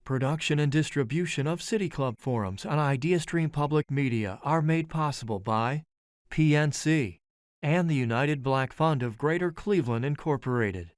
Production and distribution of City Club forums on IdeaStream Public Media are made possible by PNC and the United Black Fund of Greater Cleveland, Incorporated.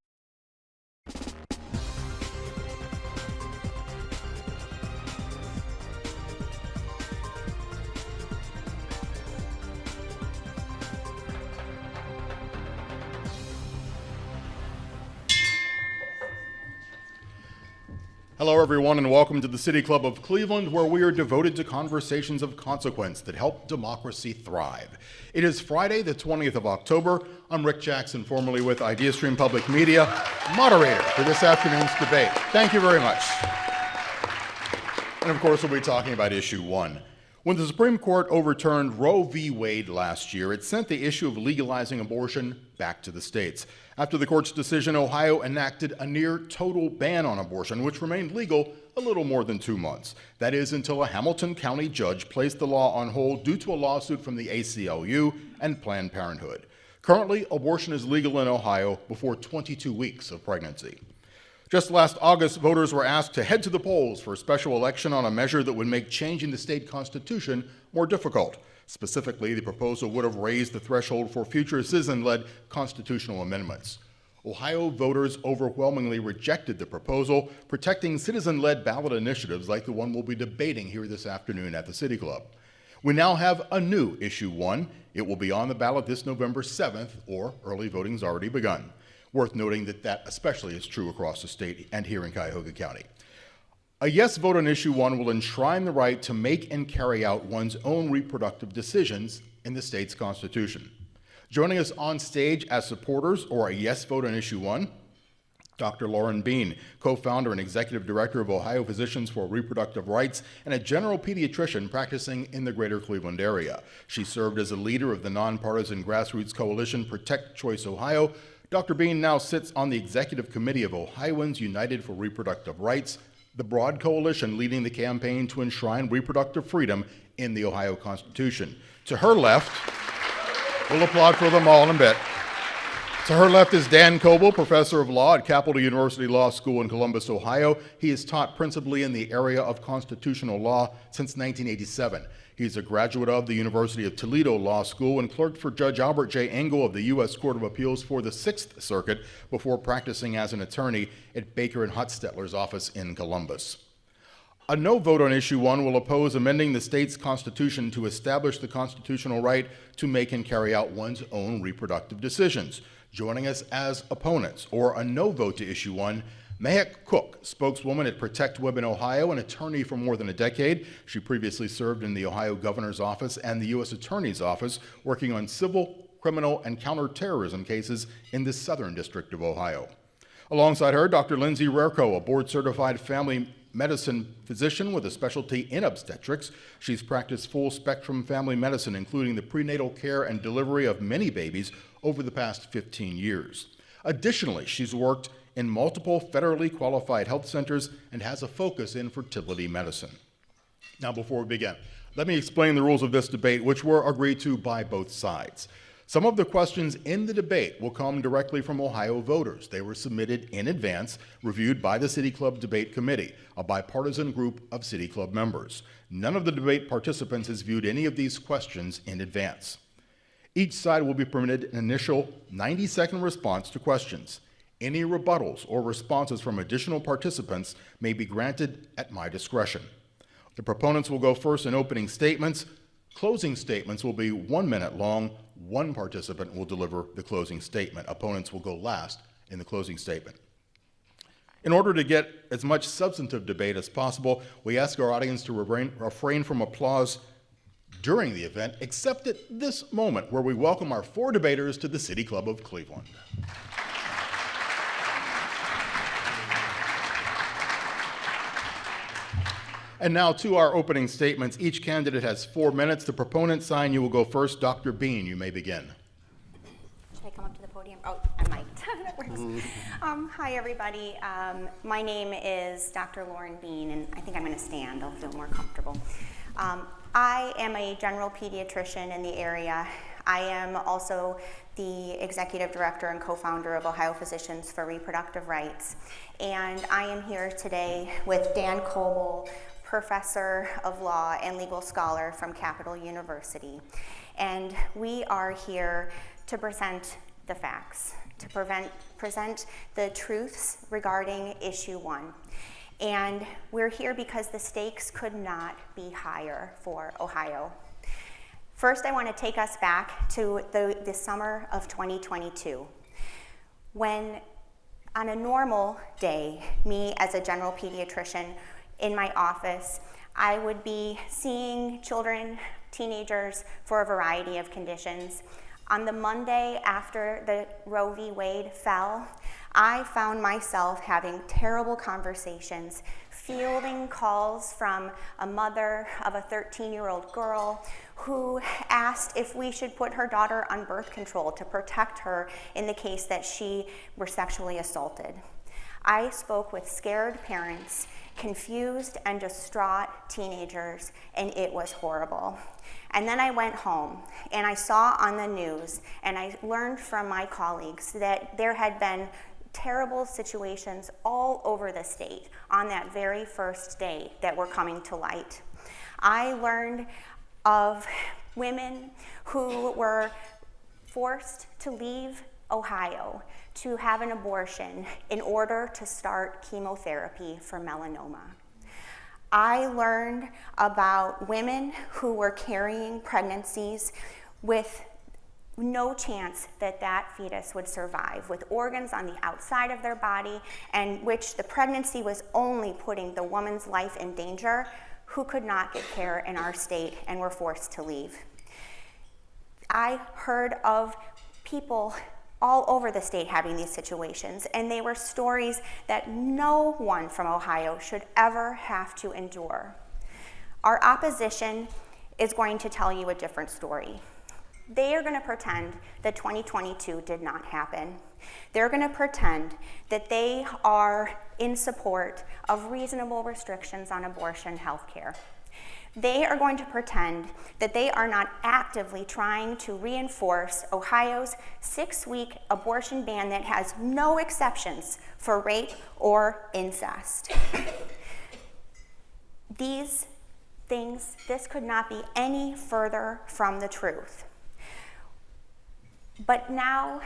Hello, everyone, and welcome to the City Club of Cleveland, where we are devoted to conversations of consequence that help democracy thrive. It is Friday, the 20th of October. I'm Rick Jackson, formerly with IdeaStream Public Media, moderator for this afternoon's debate. Thank you very much. And of course, we'll be talking about issue one. When the Supreme Court overturned Roe v. Wade last year, it sent the issue of legalizing abortion back to the states. After the court's decision, Ohio enacted a near total ban on abortion, which remained legal a little more than 2 months. That is, until a Hamilton County judge placed the law on hold due to a lawsuit from the ACLU and Planned Parenthood. Currently, abortion is legal in Ohio before 22 weeks of pregnancy. Just last August, voters were asked to head to the polls for a special election on a measure that would make changing the state constitution more difficult. Specifically, the proposal would have raised the threshold for future citizen-led constitutional amendments. Ohio voters overwhelmingly rejected the proposal, protecting citizen-led ballot initiatives like the one we'll be debating here this afternoon at the City Club. We now have a new issue one. It will be on the ballot this November 7th, or early voting's already begun. Worth noting that that especially is true across the state and here in Cuyahoga County. A yes vote on issue one will enshrine the right to make and carry out one's own reproductive decisions in the state's constitution. Joining us on stage as supporters or a yes vote on issue one, Dr. Lauren Bean, co-founder and executive director of Ohio Physicians for Reproductive Rights and a general pediatrician practicing in the greater Cleveland area. She served as a leader of the nonpartisan grassroots coalition Protect Choice Ohio. Dr. Bean now sits on the executive committee of Ohioans United for Reproductive Rights, the broad coalition leading the campaign to enshrine reproductive freedom in the Ohio Constitution. To her left, we'll applaud for them all in a bit. To her left is Dan Cobo, professor of law at Capital University Law School in Columbus, Ohio. He has taught principally in the area of constitutional law since 1987. He's a graduate of the University of Toledo Law School and clerked for Judge Albert J. Engel of the U.S. Court of Appeals for the Sixth Circuit before practicing as an attorney at Baker and Hutstetler's office in Columbus. A no vote on issue one will oppose amending the state's constitution to establish the constitutional right to make and carry out one's own reproductive decisions. Joining us as opponents, or a no vote to issue one, Mahek Cook, spokeswoman at Protect Women Ohio, an attorney for more than a decade. She previously served in the Ohio Governor's Office and the U.S. Attorney's Office, working on civil, criminal, and counterterrorism cases in the Southern District of Ohio. Alongside her, Dr. Lindsay Rerko, a board-certified family medicine physician with a specialty in obstetrics. She's practiced full-spectrum family medicine, including the prenatal care and delivery of many babies over the past 15 years. Additionally, she's worked in multiple federally qualified health centers and has a focus in fertility medicine. Now, before we begin, let me explain the rules of this debate, which were agreed to by both sides. Some of the questions in the debate will come directly from Ohio voters. They were submitted in advance, reviewed by the City Club Debate Committee, a bipartisan group of City Club members. None of the debate participants has viewed any of these questions in advance. Each side will be permitted an initial 90-second response to questions. Any rebuttals or responses from additional participants may be granted at my discretion. The proponents will go first in opening statements. Closing statements will be 1 minute long. One participant will deliver the closing statement. Opponents will go last in the closing statement. In order to get as much substantive debate as possible, we ask our audience to refrain from applause during the event, except at this moment where we welcome our 4 debaters to the City Club of Cleveland. And now to our opening statements. Each candidate has 4 minutes. The proponent sign, you will go first. Dr. Bean, you may begin. Should I come up to the podium? Oh, I might. That works. Hi, everybody. My name is Dr. Lauren Bean, and I think I'm going to stand. I'll feel more comfortable. I am a general pediatrician in the area. I am also the executive director and co-founder of Ohio Physicians for Reproductive Rights. And I am here today with Dan Cobo, professor of law and legal scholar from Capital University. And we are here to present the facts, to present the truths regarding issue 1. And we're here because the stakes could not be higher for Ohio. First, I want to take us back to the summer of 2022, when on a normal day, me as a general pediatrician in my office, I would be seeing children, teenagers for a variety of conditions. On the Monday after the Roe v. Wade fell, I found myself having terrible conversations, fielding calls from a mother of a 13-year-old girl who asked if we should put her daughter on birth control to protect her in the case that she were sexually assaulted. I spoke with scared parents, confused and distraught teenagers, and it was horrible. And then I went home and I saw on the news and I learned from my colleagues that there had been terrible situations all over the state on that very first day that were coming to light. I learned of women who were forced to leave Ohio to have an abortion in order to start chemotherapy for melanoma. I learned about women who were carrying pregnancies with no chance that that fetus would survive, with organs on the outside of their body, and which the pregnancy was only putting the woman's life in danger, who could not get care in our state and were forced to leave. I heard of people all over the state having these situations, and they were stories that no one from Ohio should ever have to endure. Our opposition is going to tell you a different story. They are going to pretend that 2022 did not happen. They're going to pretend that they are in support of reasonable restrictions on abortion health care. They are going to pretend that they are not actively trying to reinforce Ohio's 6-week abortion ban that has no exceptions for rape or incest. These things, this could not be any further from the truth. But now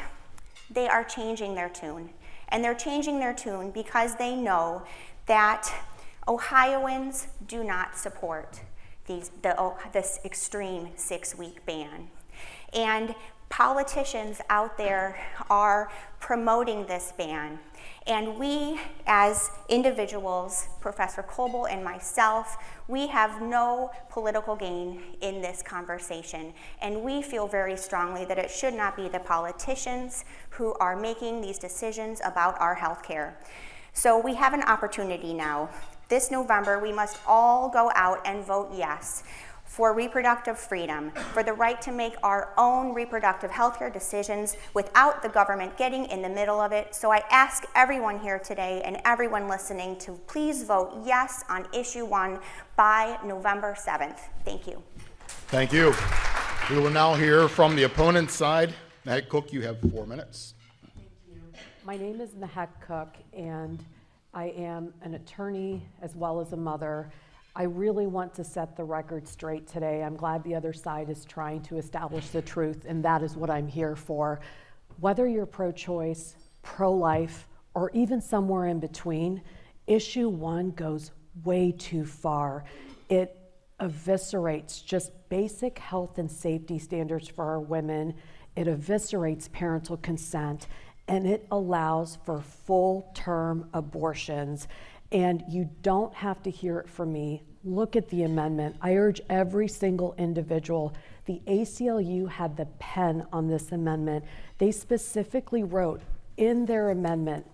they are changing their tune. And they're changing their tune because they know that Ohioans do not support this extreme 6-week ban. And politicians out there are promoting this ban. And we, as individuals, Professor Cobo and myself, we have no political gain in this conversation. And we feel very strongly that it should not be the politicians who are making these decisions about our health care. So we have an opportunity now. This November, we must all go out and vote yes for reproductive freedom, for the right to make our own reproductive healthcare decisions without the government getting in the middle of it. So I ask everyone here today and everyone listening to please vote yes on issue 1 by November 7th. Thank you. Thank you. We will now hear from the opponent's side. Mehek Cook, you have 4 minutes. Thank you. My name is Mehek Cook, and I am an attorney as well as a mother. I really want to set the record straight today. I'm glad the other side is trying to establish the truth, and that is what I'm here for. Whether you're pro-choice, pro-life, or even somewhere in between, issue 1 goes way too far. It eviscerates just basic health and safety standards for our women. It eviscerates parental consent, and it allows for full-term abortions. And you don't have to hear it from me. Look at the amendment. I urge every single individual. The ACLU had the pen on this amendment. They specifically wrote in their amendment,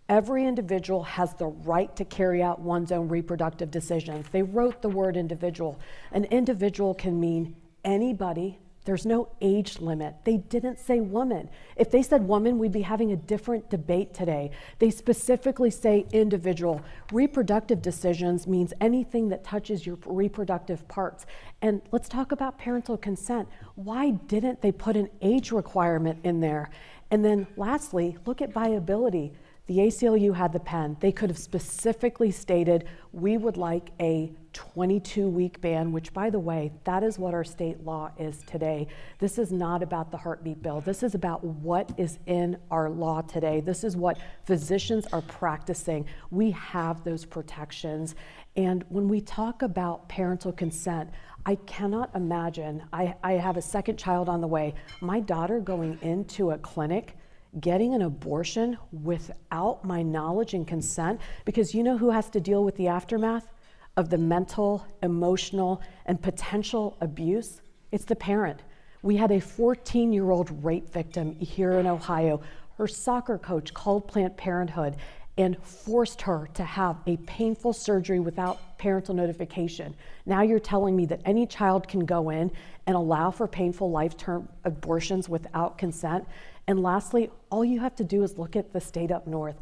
every individual has the right to carry out one's own reproductive decisions. They wrote the word individual. An individual can mean anybody There's no age limit. They didn't say woman. If they said woman, we'd be having a different debate today. They specifically say individual. Reproductive decisions means anything that touches your reproductive parts. And let's talk about parental consent. Why didn't they put an age requirement in there? And then lastly, look at viability. The ACLU had the pen. They could have specifically stated, we would like a 22-week ban, which, by the way, that is what our state law is today. This is not about the heartbeat bill. This is about what is in our law today. This is what physicians are practicing. We have those protections. And when we talk about parental consent, I cannot imagine, I have a second child on the way, my daughter going into a clinic getting an abortion without my knowledge and consent, because you know who has to deal with the aftermath of the mental, emotional, and potential abuse? It's the parent. We had a 14-year-old rape victim here in Ohio. Her soccer coach called Planned Parenthood and forced her to have a painful surgery without parental notification. Now you're telling me that any child can go in and allow for painful life-term abortions without consent? And lastly, all you have to do is look at the state up north.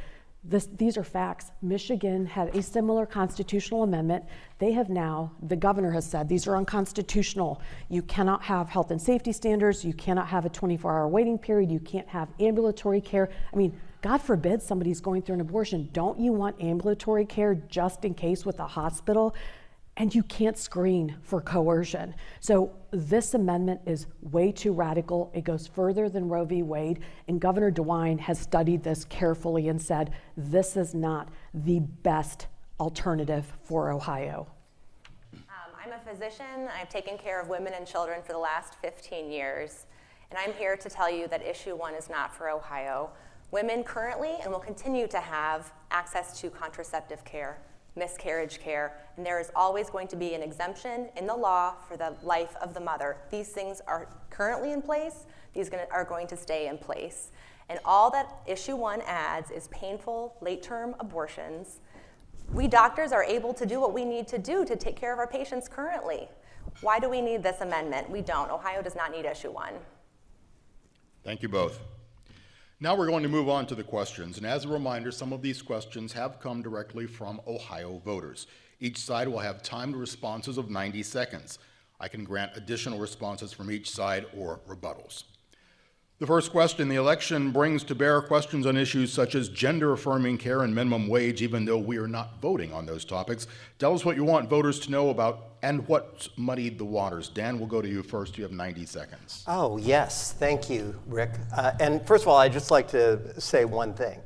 These are facts. Michigan had a similar constitutional amendment. They have now, the governor has said, these are unconstitutional. You cannot have health and safety standards. You cannot have a 24-hour waiting period. You can't have ambulatory care. I mean, God forbid somebody's going through an abortion. Don't you want ambulatory care just in case with a hospital? And you can't screen for coercion. So this amendment is way too radical. It goes further than Roe v. Wade, and Governor DeWine has studied this carefully and said, this is not the best alternative for Ohio. I'm a physician. I've taken care of women and children for the last 15 years, and I'm here to tell you that issue 1 is not for Ohio. Women currently and will continue to have access to contraceptive care, miscarriage care, and there is always going to be an exemption in the law for the life of the mother. These things are currently in place. These are going to stay in place. And all that issue 1 adds is painful late-term abortions. We doctors are able to do what we need to do to take care of our patients currently. Why do we need this amendment? We don't. Ohio does not need issue 1. Thank you both. Now we're going to move on to the questions, and as a reminder, some of these questions have come directly from Ohio voters. Each side will have timed responses of 90 seconds. I can grant additional responses from each side or rebuttals. The first question: the election brings to bear questions on issues such as gender-affirming care and minimum wage, even though we are not voting on those topics. Tell us what you want voters to know about and what's muddied the waters. Dan, we'll go to you first. You have 90 seconds. Oh, yes. Thank you, Rick. And first of all, I'd just like to say one thing.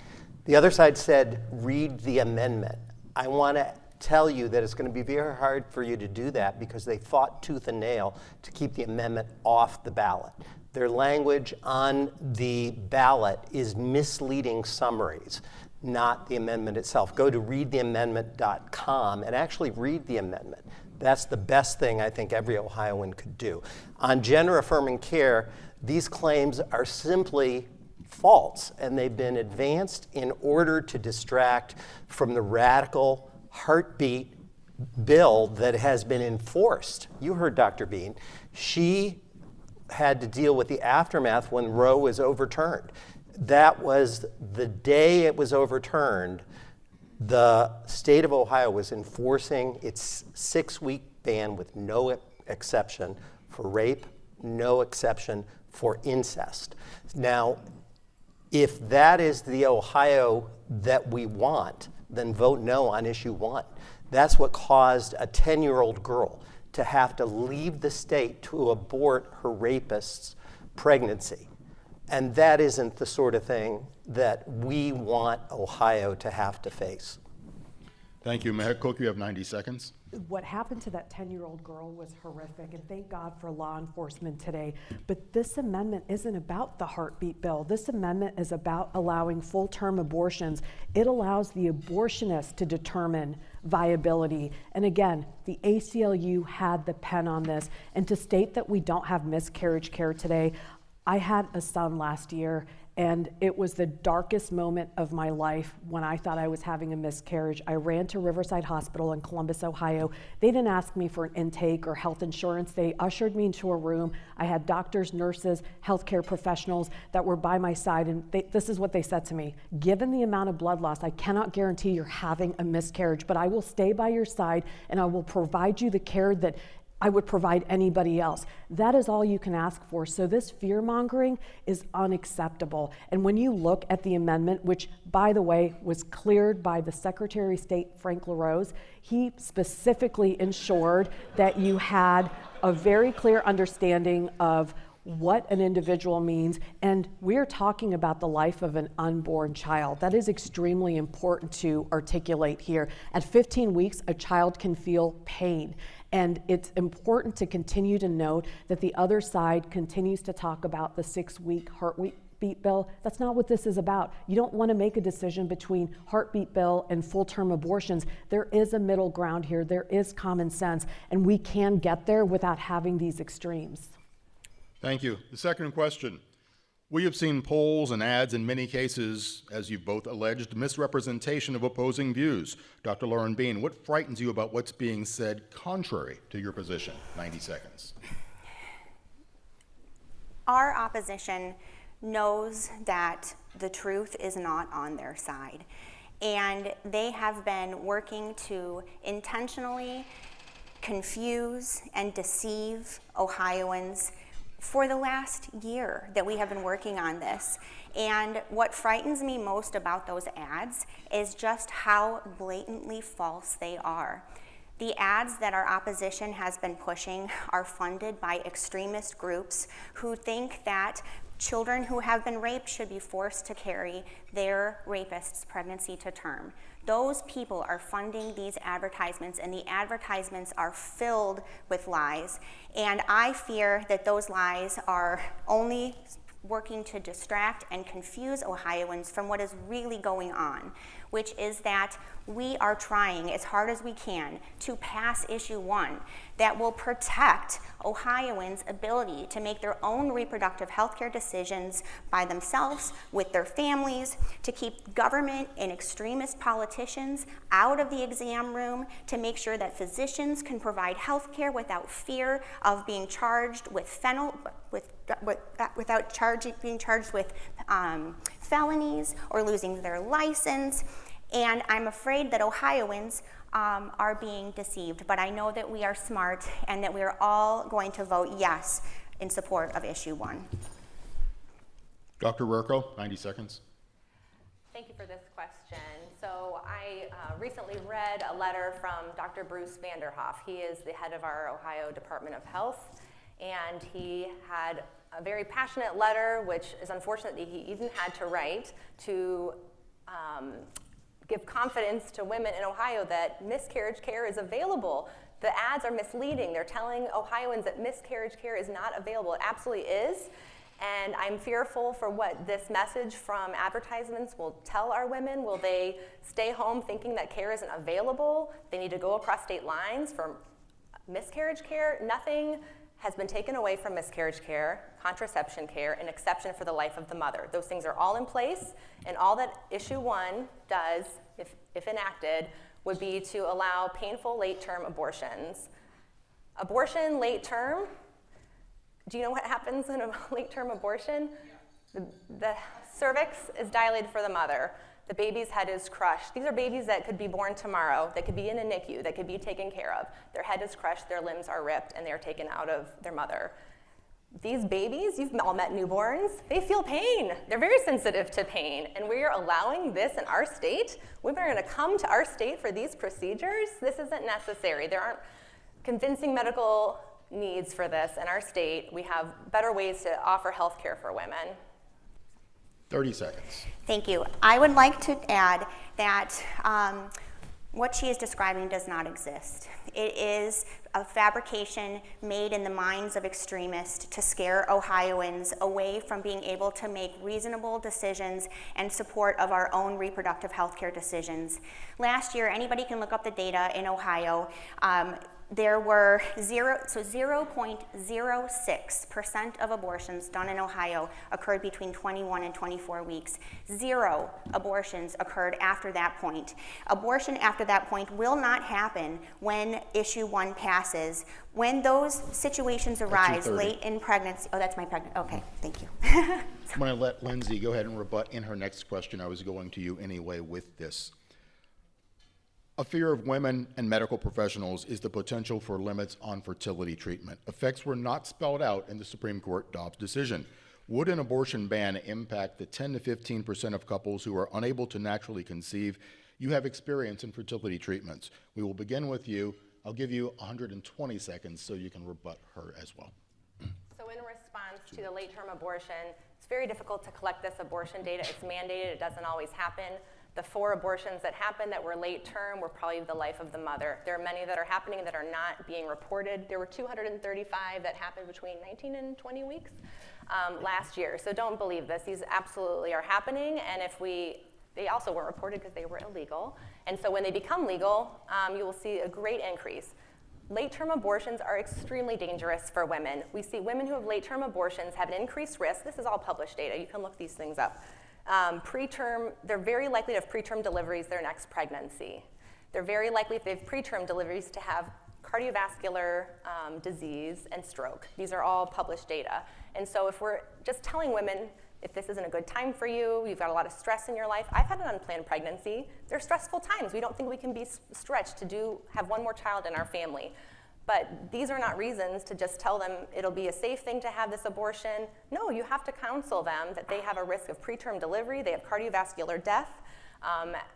The other side said, read the amendment. I want to tell you that it's going to be very hard for you to do that because they fought tooth and nail to keep the amendment off the ballot. Their language on the ballot is misleading summaries, not the amendment itself. Go to readtheamendment.com and actually read the amendment. That's the best thing I think every Ohioan could do. On gender-affirming care, these claims are simply false, and they've been advanced in order to distract from the radical heartbeat bill that has been enforced. You heard Dr. Bean. She had to deal with the aftermath when Roe was overturned. That was the day it was overturned. The state of Ohio was enforcing its 6-week ban with no exception for rape, no exception for incest. Now, if that is the Ohio that we want, then vote no on issue 1. That's what caused a 10-year-old girl to have to leave the state to abort her rapist's pregnancy. And that isn't the sort of thing that we want Ohio to have to face. Thank you. Mehek Cook, you have 90 seconds. What happened to that 10-year-old girl was horrific, and thank God for law enforcement today. But this amendment isn't about the heartbeat bill. This amendment is about allowing full-term abortions. It allows the abortionist to determine viability. And again, the ACLU had the pen on this. And to state that we don't have miscarriage care today, I had a son last year, And it was the darkest moment of my life when I thought I was having a miscarriage. I ran to Riverside Hospital in Columbus, Ohio. They didn't ask me for an intake or health insurance. They ushered me into a room. I had doctors, nurses, healthcare professionals that were by my side, and this is what they said to me. Given the amount of blood loss, I cannot guarantee you're having a miscarriage, but I will stay by your side and I will provide you the care that I would provide anybody else. That is all you can ask for. So this fear-mongering is unacceptable. And when you look at the amendment, which, by the way, was cleared by the Secretary of State, Frank LaRose, he specifically ensured that you had a very clear understanding of what an individual means, and we're talking about the life of an unborn child. That is extremely important to articulate here. At 15 weeks, a child can feel pain. And it's important to continue to note that the other side continues to talk about the 6-week heartbeat bill. That's not what this is about. You don't want to make a decision between heartbeat bill and full-term abortions. There is a middle ground here. There is common sense, and we can get there without having these extremes. Thank you. The second question. We have seen polls and ads in many cases, as you've both alleged, misrepresentation of opposing views. Dr. Lauren Bean, what frightens you about what's being said contrary to your position? 90 seconds. Our opposition knows that the truth is not on their side, and they have been working to intentionally confuse and deceive Ohioans for the last year that we have been working on this. And what frightens me most about those ads is just how blatantly false they are. The ads that our opposition has been pushing are funded by extremist groups who think that children who have been raped should be forced to carry their rapist's pregnancy to term. Those people are funding these advertisements, and the advertisements are filled with lies. And I fear that those lies are only working to distract and confuse Ohioans from what is really going on, which is that we are trying as hard as we can to pass issue 1 that will protect Ohioans' ability to make their own reproductive health care decisions by themselves, with their families, to keep government and extremist politicians out of the exam room, to make sure that physicians can provide health care without fear of being charged with being charged with felonies or losing their license. And I'm afraid that Ohioans are being deceived, but I know that we are smart and that we are all going to vote yes in support of issue 1. Dr. Rurko, 90 seconds. Thank you for this question. So I recently read a letter from Dr. Bruce Vanderhoff. He is the head of our Ohio Department of Health, and he had a very passionate letter, which is unfortunate that he even had to write to give confidence to women in Ohio that miscarriage care is available. The ads are misleading. They're telling Ohioans that miscarriage care is not available. It absolutely is. And I'm fearful for what this message from advertisements will tell our women. Will they stay home thinking that care isn't available? They need to go across state lines for miscarriage care? Nothing has been taken away from miscarriage care, contraception care, and exception for the life of the mother. Those things are all in place, and all that issue 1 does, if enacted, would be to allow painful late-term abortions. Abortion late term, do you know what happens in a late-term abortion? The cervix is dilated for the mother. The baby's head is crushed. These are babies that could be born tomorrow, that could be in a NICU, that could be taken care of. Their head is crushed, their limbs are ripped, and they're taken out of their mother. These babies, you've all met newborns, they feel pain. They're very sensitive to pain, and we are allowing this in our state. Women are gonna come to our state for these procedures. This isn't necessary. There aren't convincing medical needs for this in our state. We have better ways to offer health care for women. 30 seconds. Thank you. I would like to add that what she is describing does not exist. It is a fabrication made in the minds of extremists to scare Ohioans away from being able to make reasonable decisions and support of our own reproductive health care decisions. Last year, anybody can look up the data in Ohio, there were 0.06% of abortions done in Ohio occurred between 21 and 24 weeks. 0 abortions occurred after that point. Abortion after that point will not happen when issue 1 passes. When those situations arise late in pregnancy, oh, that's my pregnancy, okay, thank you. I'm going to let Lindsay go ahead and rebut in her next question. I was going to you anyway with this. A fear of women and medical professionals is the potential for limits on fertility treatment. Effects were not spelled out in the Supreme Court Dobbs decision. Would an abortion ban impact the 10 to 15% of couples who are unable to naturally conceive? You have experience in fertility treatments. We will begin with you. I'll give you 120 seconds so you can rebut her as well. So in response to the late-term abortion, it's very difficult to collect this abortion data. It's mandated. It doesn't always happen. The 4 abortions that happened that were late term were probably the life of the mother. There are many that are happening that are not being reported. There were 235 that happened between 19 and 20 weeks last year. So don't believe this. These absolutely are happening. And they also weren't reported because they were illegal. And so when they become legal, you will see a great increase. Late-term abortions are extremely dangerous for women. We see women who have late-term abortions have an increased risk. This is all published data. You can look these things up. Preterm, they're very likely to have preterm deliveries their next pregnancy. They're very likely, if they have preterm deliveries, to have cardiovascular disease and stroke. These are all published data. And so if we're just telling women, if this isn't a good time for you, you've got a lot of stress in your life. I've had an unplanned pregnancy. They're stressful times. We don't think we can be stretched to have one more child in our family. But these are not reasons to just tell them it'll be a safe thing to have this abortion. No, you have to counsel them that they have a risk of preterm delivery, they have cardiovascular death.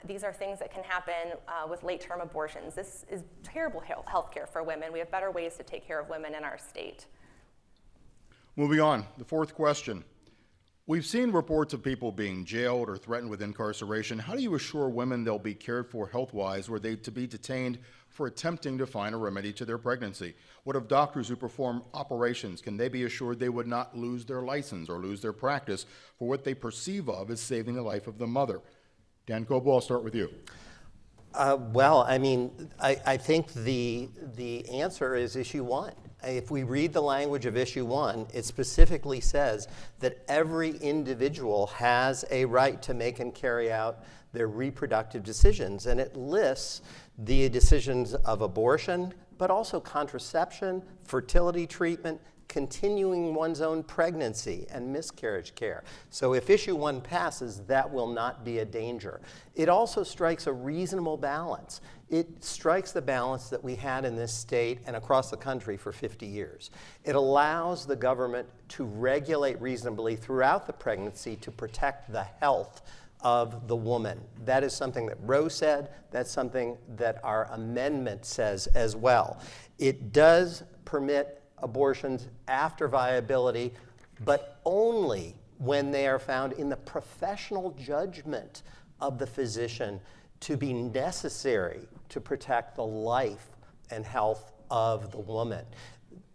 These are things that can happen with late-term abortions. This is terrible health care for women. We have better ways to take care of women in our state. Moving on, the 4th question. We've seen reports of people being jailed or threatened with incarceration. How do you assure women they'll be cared for health-wise were they to be detained for attempting to find a remedy to their pregnancy? What of doctors who perform operations? Can they be assured they would not lose their license or lose their practice for what they perceive of as saving the life of the mother? Dan Cobo, I'll start with you. Well, I mean, I think the answer is issue 1. If we read the language of issue 1, it specifically says that every individual has a right to make and carry out their reproductive decisions, and it lists the decisions of abortion, but also contraception, fertility treatment, continuing one's own pregnancy, and miscarriage care. So if issue 1 passes, that will not be a danger. It also strikes a reasonable balance. It strikes the balance that we had in this state and across the country for 50 years. It allows the government to regulate reasonably throughout the pregnancy to protect the health of the woman. That is something that Roe said. That's something that our amendment says as well. It does permit abortions after viability, but only when they are found in the professional judgment of the physician to be necessary to protect the life and health of the woman.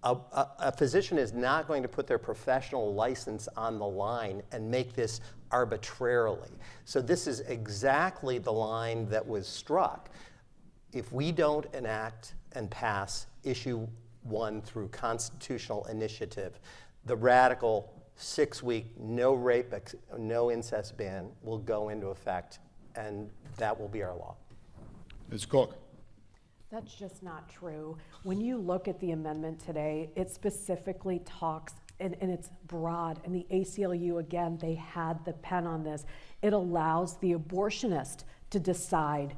A physician is not going to put their professional license on the line and make this arbitrarily. So this is exactly the line that was struck. If we don't enact and pass issue 1 through constitutional initiative, the radical 6-week no rape, no incest ban will go into effect, and that will be our law. Ms. Cook. That's just not true. When you look at the amendment today, it specifically talks, and it's broad, and the ACLU, again, they had the pen on this. It allows the abortionist to decide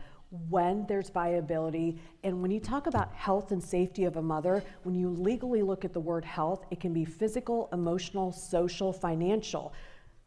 when there's viability. And when you talk about health and safety of a mother, when you legally look at the word health, it can be physical, emotional, social, financial.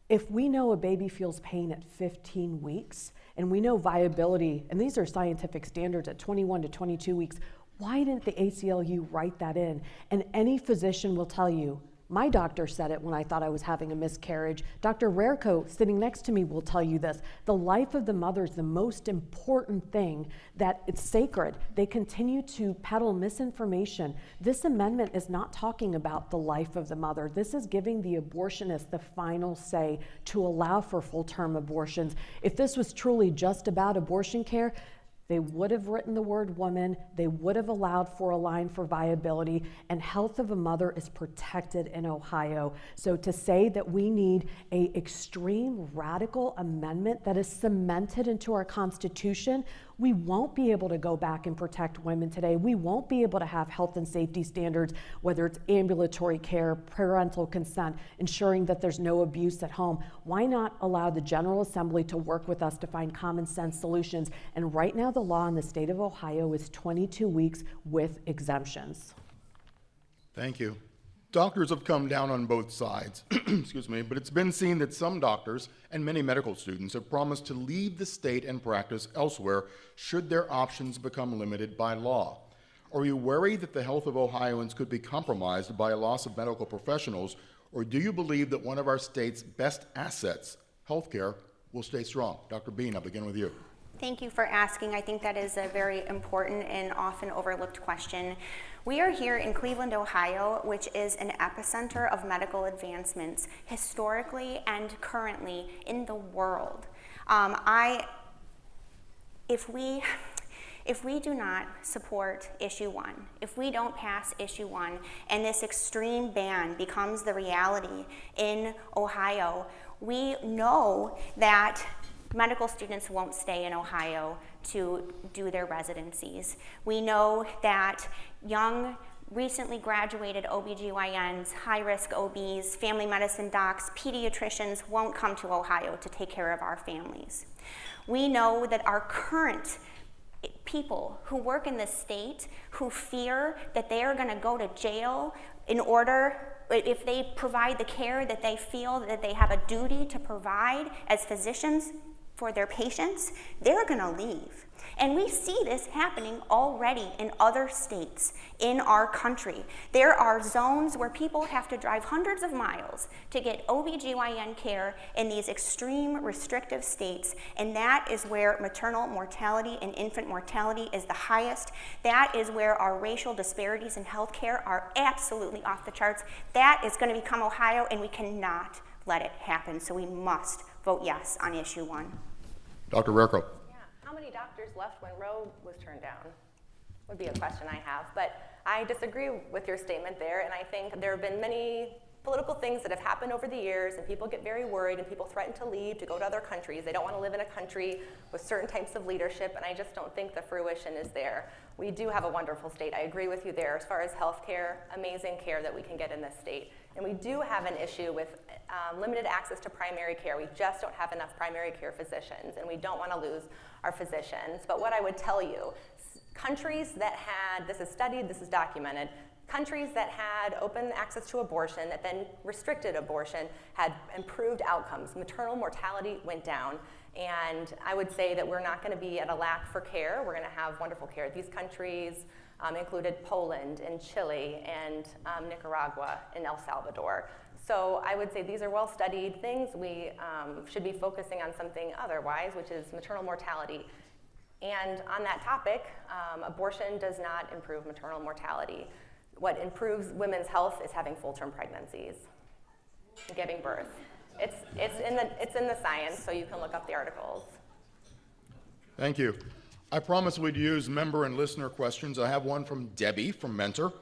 If we know a baby feels pain at 15 weeks, and we know viability, and these are scientific standards at 21 to 22 weeks, why didn't the ACLU write that in? And any physician will tell you, my doctor said it when I thought I was having a miscarriage. Dr. Rarco, sitting next to me, will tell you this. The life of the mother is the most important thing, that it's sacred. They continue to peddle misinformation. This amendment is not talking about the life of the mother. This is giving the abortionist the final say to allow for full-term abortions. If this was truly just about abortion care, They would have written the word woman, they would have allowed for a line for viability, and health of a mother is protected in Ohio. So to say that we need an extreme radical amendment that is cemented into our Constitution, we won't be able to go back and protect women today. We won't be able to have health and safety standards, whether it's ambulatory care, parental consent, ensuring that there's no abuse at home. Why not allow the General Assembly to work with us to find common sense solutions? And right now, the law in the state of Ohio is 22 weeks with exemptions. Thank you. Doctors have come down on both sides, excuse me, but it's been seen that some doctors and many medical students have promised to leave the state and practice elsewhere should their options become limited by law. Are you worried that the health of Ohioans could be compromised by a loss of medical professionals, or do you believe that one of our state's best assets, healthcare, will stay strong? Dr. Bean, I'll begin with you. Thank you for asking. I think that is a very important and often overlooked question. We are here in Cleveland, Ohio, which is an epicenter of medical advancements historically and currently in the world. If we do not support issue 1, if we don't pass issue 1, and this extreme ban becomes the reality in Ohio, we know that medical students won't stay in Ohio to do their residencies. We know that young, recently graduated OBGYNs, high-risk OBs, family medicine docs, pediatricians won't come to Ohio to take care of our families. We know that our current people who work in the state who fear that they are going to go to jail in order, if they provide the care that they feel that they have a duty to provide as physicians for their patients, they're going to leave. And we see this happening already in other states in our country. There are zones where people have to drive hundreds of miles to get OBGYN care in these extreme restrictive states, and that is where maternal mortality and infant mortality is the highest. That is where our racial disparities in healthcare are absolutely off the charts. That is going to become Ohio, and we cannot let it happen. So we must vote yes on issue 1. Dr. Rerko. Yeah, how many doctors left when Roe was turned down? Would be a question I have, but I disagree with your statement there, and I think there have been many political things that have happened over the years, and people get very worried, and people threaten to leave to go to other countries. They don't want to live in a country with certain types of leadership, and I just don't think the fruition is there. We do have a wonderful state. I agree with you there as far as health care, amazing care that we can get in this state. And we do have an issue with limited access to primary care. We just don't have enough primary care physicians, and we don't want to lose our physicians. But what I would tell you, countries that had, this is studied, this is documented, countries that had open access to abortion, that then restricted abortion, had improved outcomes. Maternal mortality went down. And I would say that we're not going to be at a lack for care. We're going to have wonderful care. These countries included Poland and Chile and Nicaragua and El Salvador. So I would say these are well-studied things. We should be focusing on something otherwise, which is maternal mortality. And on that topic, abortion does not improve maternal mortality. What improves women's health is having full-term pregnancies, giving birth. It's in the science, so you can look up the articles. Thank you. I promised we'd use member and listener questions. I have one from Debbie from Mentor.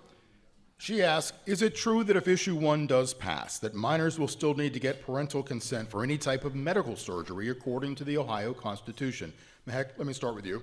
She asks, is it true that if issue 1 does pass, that minors will still need to get parental consent for any type of medical surgery according to the Ohio Constitution? Mehek, let me start with you.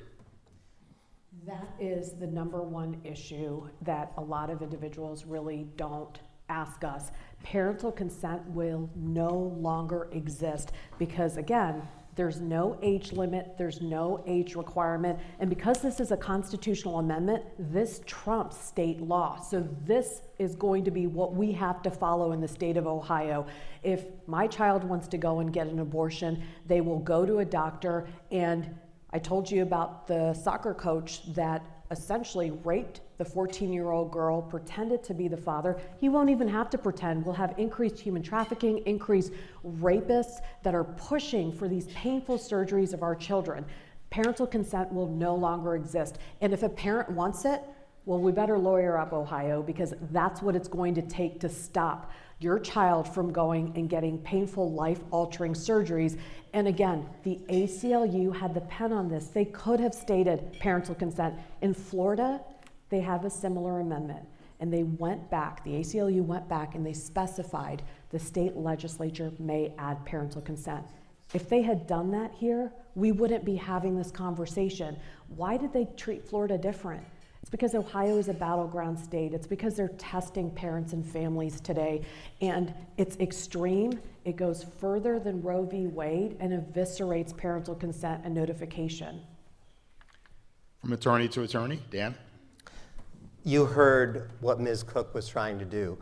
That is the #1 issue that a lot of individuals really don't ask us. Parental consent will no longer exist because, again, there's no age limit, there's no age requirement, and because this is a constitutional amendment, this trumps state law. So this is going to be what we have to follow in the state of Ohio. If my child wants to go and get an abortion, they will go to a doctor, and I told you about the soccer coach that essentially raped the 14-year-old girl, pretended to be the father. He won't even have to pretend. We'll have increased human trafficking, increased rapists that are pushing for these painful surgeries of our children. Parental consent will no longer exist. And if a parent wants it, Well, we better lawyer up Ohio, because that's what it's going to take to stop your child from going and getting painful, life-altering surgeries. And again, the ACLU had the pen on this. They could have stated parental consent. In Florida, they have a similar amendment. And they went back, the ACLU went back and they specified the state legislature may add parental consent. If they had done that here, we wouldn't be having this conversation. Why did they treat Florida different? It's because Ohio is a battleground state. It's because they're testing parents and families today. And it's extreme. It goes further than Roe v. Wade and eviscerates parental consent and notification. From attorney to attorney, Dan? You heard what Ms. Cook was trying to do.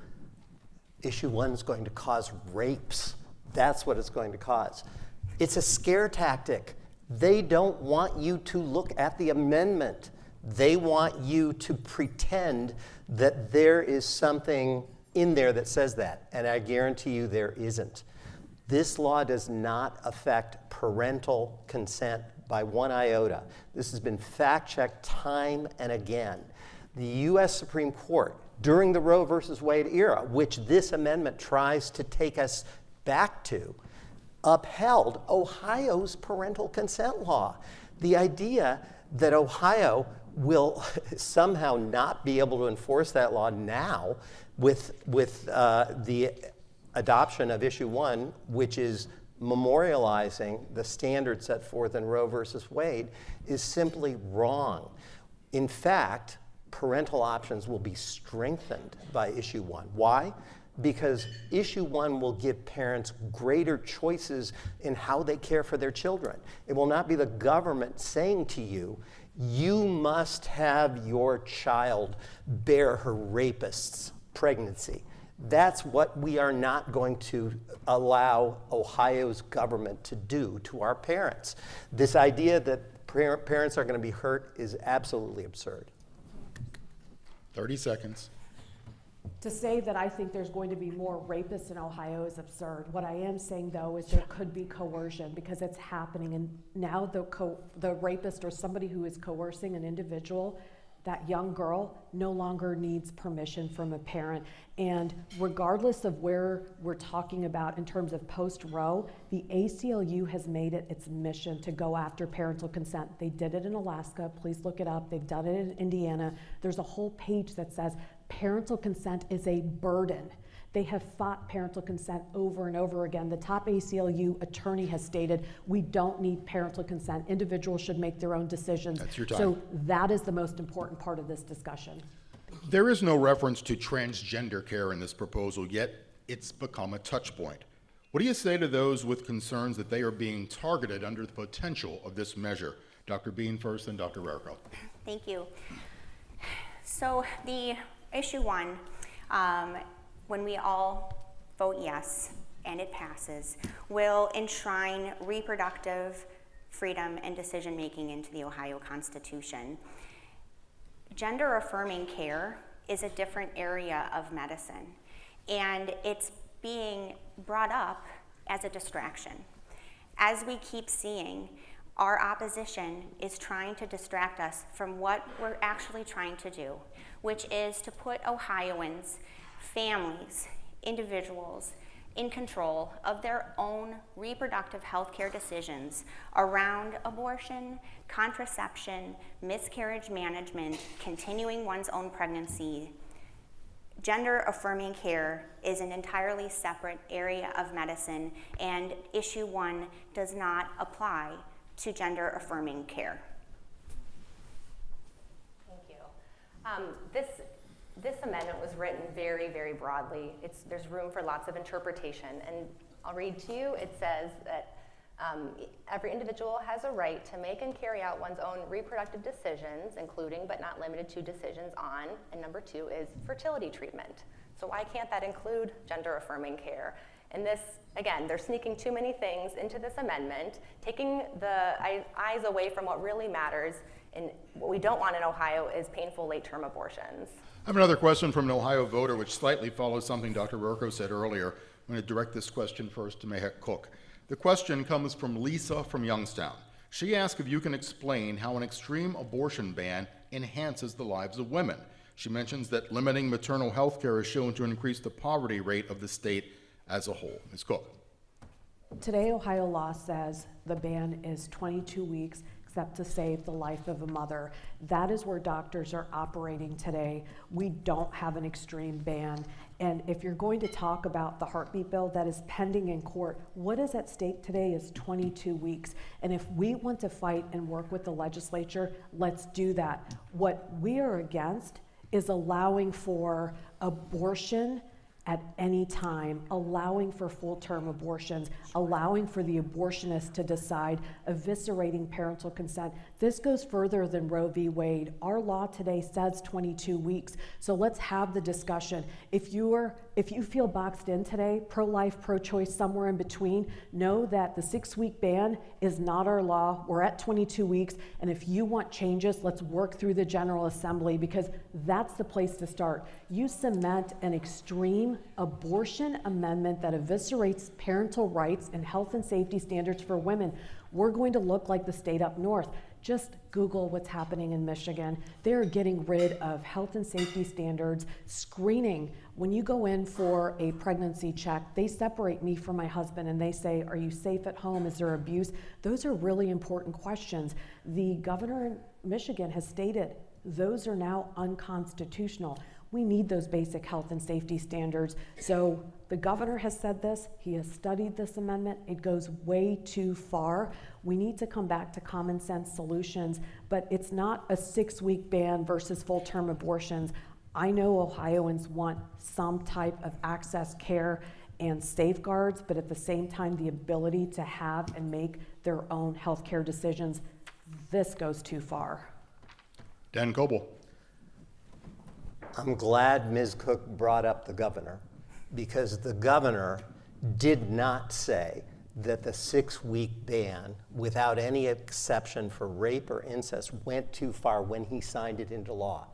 Issue 1 is going to cause rapes. That's what it's going to cause. It's a scare tactic. They don't want you to look at the amendment. They want you to pretend that there is something in there that says that, and I guarantee you there isn't. This law does not affect parental consent by one iota. This has been fact-checked time and again. The U.S. Supreme Court, during the Roe versus Wade era, which this amendment tries to take us back to, upheld Ohio's parental consent law. The idea that Ohio will somehow not be able to enforce that law now with the adoption of issue 1, which is memorializing the standard set forth in Roe versus Wade, is simply wrong. In fact, parental options will be strengthened by issue 1. Why? Because issue 1 will give parents greater choices in how they care for their children. It will not be the government saying to you, you must have your child bear her rapist's pregnancy. That's what we are not going to allow Ohio's government to do to our parents. This idea that parents are going to be hurt is absolutely absurd. 30 seconds. To say that I think there's going to be more rapists in Ohio is absurd. What I am saying, though, is there could be coercion, because it's happening. And now the rapist, or somebody who is coercing an individual, that young girl, no longer needs permission from a parent. And regardless of where we're talking about in terms of post-Roe, the ACLU has made it its mission to go after parental consent. They did it in Alaska. Please look it up. They've done it in Indiana. There's a whole page that says parental consent is a burden. They have fought parental consent over and over again. The top ACLU attorney has stated, we don't need parental consent. Individuals should make their own decisions. That's your time. So that is the most important part of this discussion. There is no reference to transgender care in this proposal, yet it's become a touch point. What do you say to those with concerns that they are being targeted under the potential of this measure? Dr. Bean first, and Dr. Rarico. Thank you. So the issue 1, when we all vote yes and it passes, will enshrine reproductive freedom and decision making into the Ohio Constitution. Gender affirming care is a different area of medicine, and it's being brought up as a distraction. As we keep seeing, our opposition is trying to distract us from what we're actually trying to do, which is to put Ohioans, families, individuals in control of their own reproductive health care decisions around abortion, contraception, miscarriage management, continuing one's own pregnancy. Gender affirming care is an entirely separate area of medicine, and issue 1 does not apply to gender affirming care. Thank you. This amendment was written very, very broadly. There's room for lots of interpretation, and I'll read to you. It says that every individual has a right to make and carry out one's own reproductive decisions, including but not limited to decisions on, and number 2 is fertility treatment. So why can't that include gender affirming care? And this, again, they're sneaking too many things into this amendment, taking the eyes away from what really matters. And what we don't want in Ohio is painful late-term abortions. I have another question from an Ohio voter, which slightly follows something Dr. Rarico said earlier. I'm going to direct this question first to Mehek Cook. The question comes from Lisa from Youngstown. She asked if you can explain how an extreme abortion ban enhances the lives of women. She mentions that limiting maternal health care is shown to increase the poverty rate of the state as a whole. Ms. Cook. Today, Ohio law says the ban is 22 weeks, except to save the life of a mother. That is where doctors are operating today. We don't have an extreme ban. And if you're going to talk about the heartbeat bill that is pending in court, what is at stake today is 22 weeks. And if we want to fight and work with the legislature, let's do that. What we are against is allowing for abortion at any time, allowing for full-term abortions, allowing for the abortionist to decide, eviscerating parental consent. This goes further than Roe v. Wade. Our law today says 22 weeks, so let's have the discussion. If you feel boxed in today, pro-life, pro-choice, somewhere in between, know that the 6-week ban is not our law. We're at 22 weeks, and if you want changes, let's work through the General Assembly, because that's the place to start. You cement an extreme abortion amendment that eviscerates parental rights and health and safety standards for women, we're going to look like the state up north. Just Google what's happening in Michigan. They're getting rid of health and safety standards, screening. When you go in for a pregnancy check, they separate me from my husband and they say, are you safe at home? Is there abuse? Those are really important questions. The governor in Michigan has stated those are now unconstitutional. We need those basic health and safety standards. So the governor has said this, he has studied this amendment, it goes way too far. We need to come back to common sense solutions, but it's not a 6-week ban versus full-term abortions. I know Ohioans want some type of access, care, and safeguards, but at the same time, the ability to have and make their own healthcare decisions. This goes too far. Dan Cobo. I'm glad Ms. Cook brought up the governor, because the governor did not say that the 6-week ban, without any exception for rape or incest, went too far when he signed it into law.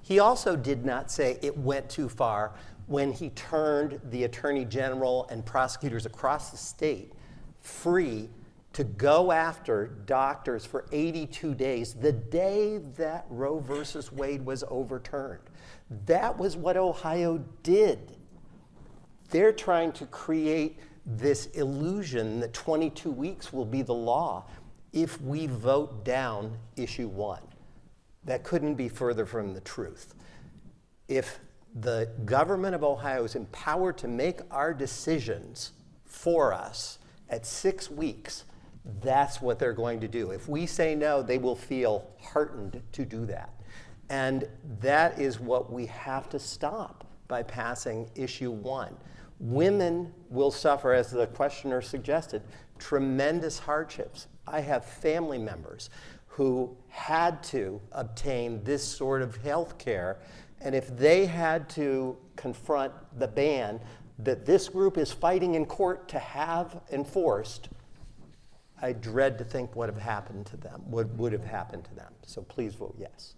He also did not say it went too far when he turned the Attorney General and prosecutors across the state free to go after doctors for 82 days, the day that Roe versus Wade was overturned. That was what Ohio did. They're trying to create this illusion that 22 weeks will be the law if we vote down issue 1. That couldn't be further from the truth. If the government of Ohio is empowered to make our decisions for us at 6 weeks, that's what they're going to do. If we say no, they will feel heartened to do that. And that is what we have to stop by passing issue 1. Women will suffer, as the questioner suggested, tremendous hardships. I have family members who had to obtain this sort of health care, and if they had to confront the ban that this group is fighting in court to have enforced, I dread to think what would have happened to them, would have happened to them. So please vote yes.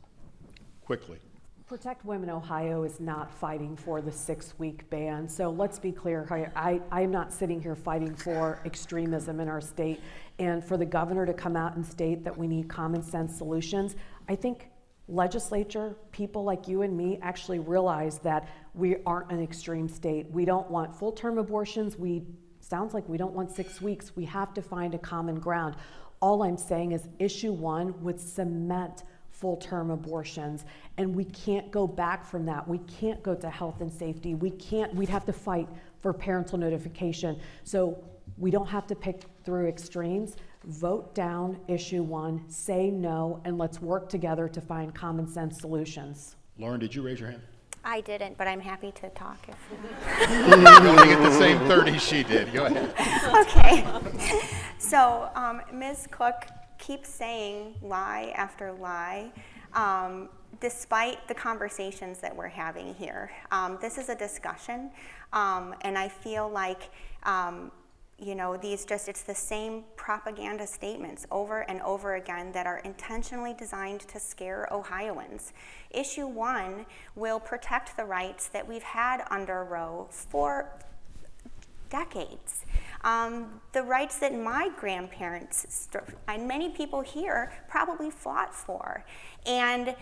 Quickly. Protect Women Ohio is not fighting for the 6-week ban. So let's be clear, I'm not sitting here fighting for extremism in our state. And for the governor to come out and state that we need common sense solutions, I think legislature, people like you and me actually realize that we aren't an extreme state. We don't want full-term abortions. Sounds like we don't want 6 weeks. We have to find a common ground. All I'm saying is issue 1 would cement full-term abortions, and we can't go back from that. We can't go to health and safety. We'd have to fight for parental notification. So we don't have to pick through extremes. Vote down issue 1, say no, and let's work together to find common sense solutions. Lauren, did you raise your hand? I didn't, but I'm happy to talk if You only get the same 30 she did. Go ahead. Okay. So Ms. Cook keeps saying lie after lie, despite the conversations that we're having here. This is a discussion, and I feel like it's the same propaganda statements over and over again that are intentionally designed to scare Ohioans. Issue 1 will protect the rights that we've had under Roe for decades. the rights that my grandparents and many people here probably fought for. And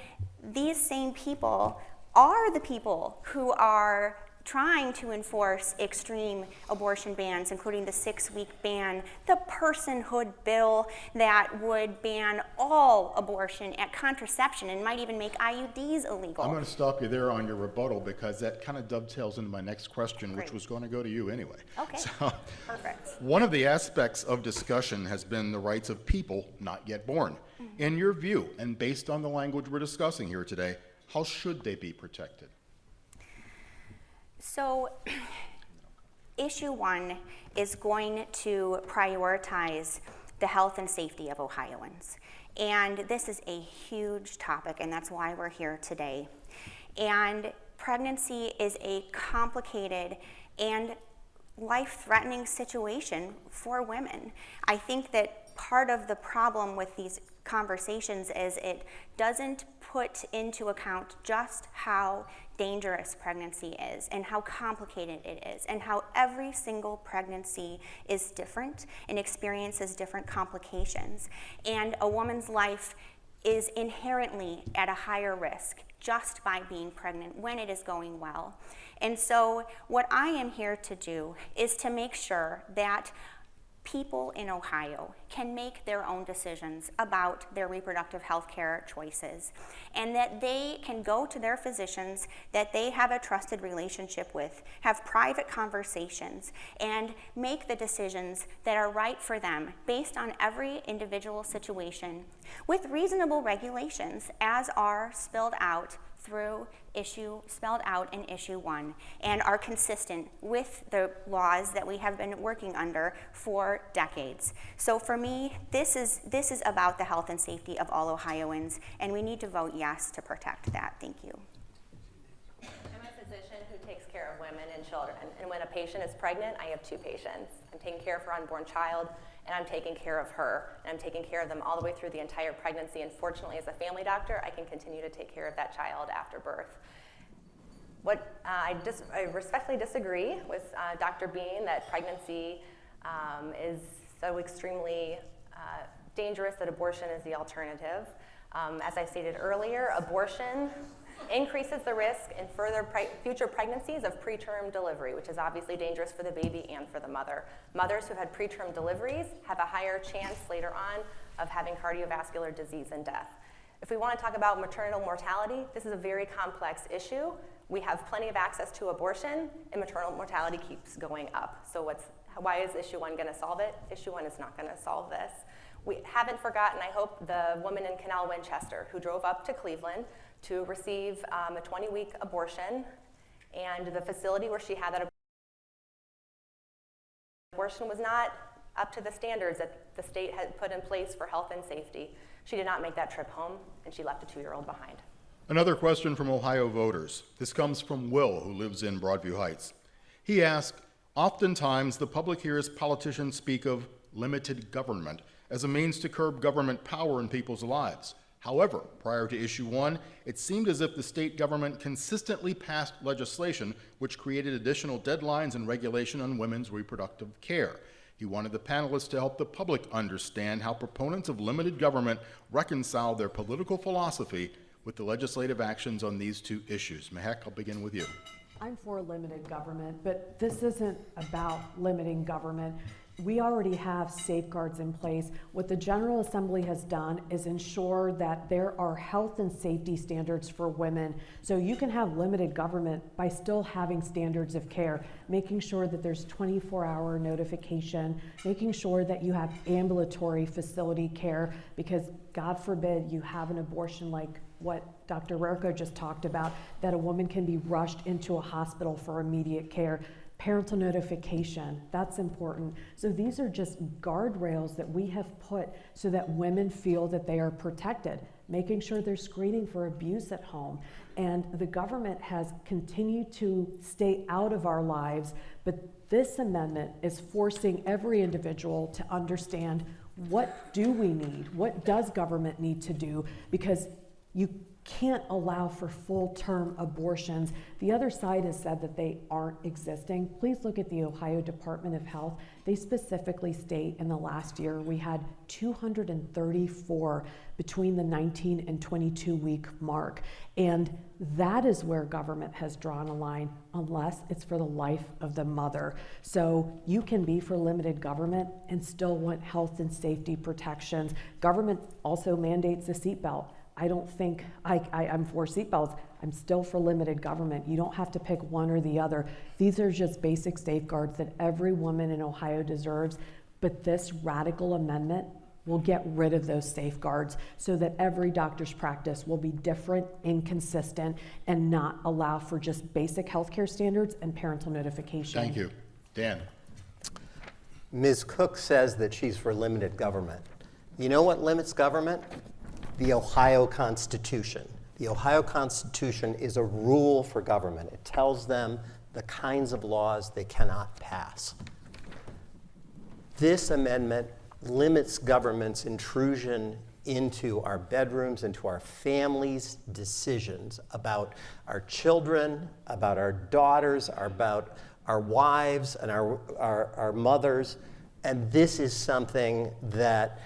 these same people are the people who are trying to enforce extreme abortion bans, including the 6-week ban, the personhood bill that would ban all abortion at contraception and might even make IUDs illegal. I'm going to stop you there on your rebuttal because that kind of dovetails into my next question, which Great. was going to go to you anyway. Okay, So, perfect. one of the aspects of discussion has been the rights of people not yet born. In your view, and based on the language we're discussing here today, how should they be protected? So, issue 1 is going to prioritize the health and safety of Ohioans. And this is a huge topic, and that's why we're here today. And pregnancy is a complicated and life-threatening situation for women. I think that part of the problem with these conversations is it doesn't put into account just how dangerous pregnancy is and how complicated it is and how every single pregnancy is different and experiences different complications. And a woman's life is inherently at a higher risk just by being pregnant when it is going well. And so what I am here to do is to make sure that people in Ohio can make their own decisions about their reproductive health care choices, and that they can go to their physicians that they have a trusted relationship with, have private conversations, and make the decisions that are right for them based on every individual situation with reasonable regulations as are spelled out in issue 1 and are consistent with the laws that we have been working under for decades. So for me, this is about the health and safety of all Ohioans, and we need to vote yes to protect that. Thank you. I'm a physician who takes care of women and children, and when a patient is pregnant, I have 2 patients. I'm taking care of her unborn child, and I'm taking care of her, and I'm taking care of them all the way through the entire pregnancy, and fortunately, as a family doctor, I can continue to take care of that child after birth. I respectfully disagree with Dr. Bean that pregnancy is so extremely dangerous that abortion is the alternative. As I stated earlier, abortion increases the risk in future pregnancies of preterm delivery, which is obviously dangerous for the baby and for the mother. Mothers who had preterm deliveries have a higher chance later on of having cardiovascular disease and death. If we want to talk about maternal mortality, this is a very complex issue. We have plenty of access to abortion, and maternal mortality keeps going up. So why is issue 1 going to solve it? Issue 1 is not going to solve this. We haven't forgotten, I hope, the woman in Canal Winchester who drove up to Cleveland to receive a 20-week abortion, and the facility where she had that abortion was not up to the standards that the state had put in place for health and safety. She did not make that trip home, and she left a 2-year-old behind. Another question from Ohio voters. This comes from Will, who lives in Broadview Heights. He asked, oftentimes the public hears politicians speak of limited government as a means to curb government power in people's lives. However, prior to issue 1, it seemed as if the state government consistently passed legislation which created additional deadlines and regulation on women's reproductive care. He wanted the panelists to help the public understand how proponents of limited government reconcile their political philosophy with the legislative actions on these 2 issues. Mehek, I'll begin with you. I'm for limited government, but this isn't about limiting government. We already have safeguards in place. What the General Assembly has done is ensure that there are health and safety standards for women. So you can have limited government by still having standards of care, making sure that there's 24-hour notification, making sure that you have ambulatory facility care, because God forbid you have an abortion like what Dr. Rerko just talked about, that a woman can be rushed into a hospital for immediate care. Parental notification, that's important. So these are just guardrails that we have put so that women feel that they are protected, making sure they're screening for abuse at home. And the government has continued to stay out of our lives, but this amendment is forcing every individual to understand, what do we need? What does government need to do? Because you can't allow for full-term abortions. The other side has said that they aren't existing. Please look at the Ohio Department of Health. They specifically state in the last year we had 234 between the 19 and 22 week mark. And that is where government has drawn a line, unless it's for the life of the mother. So you can be for limited government and still want health and safety protections. Government also mandates a seatbelt. I don't think I'm for seatbelts. I'm still for limited government. You don't have to pick one or the other. These are just basic safeguards that every woman in Ohio deserves. But this radical amendment will get rid of those safeguards so that every doctor's practice will be different, inconsistent, and not allow for just basic healthcare standards and parental notification. Thank you. Dan. Ms. Cook says that she's for limited government. You know what limits government? The Ohio Constitution. The Ohio Constitution is a rule for government. It tells them the kinds of laws they cannot pass. This amendment limits government's intrusion into our bedrooms, into our families' decisions about our children, about our daughters, about our wives and our mothers. And this is something that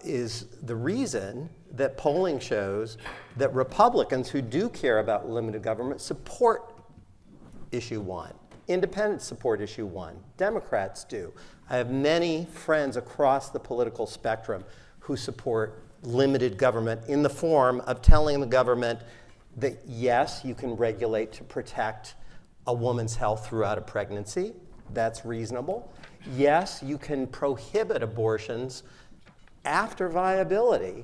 is the reason that polling shows that Republicans who do care about limited government support issue 1. Independents support issue 1. Democrats do. I have many friends across the political spectrum who support limited government in the form of telling the government that yes, you can regulate to protect a woman's health throughout a pregnancy. That's reasonable. Yes, you can prohibit abortions after viability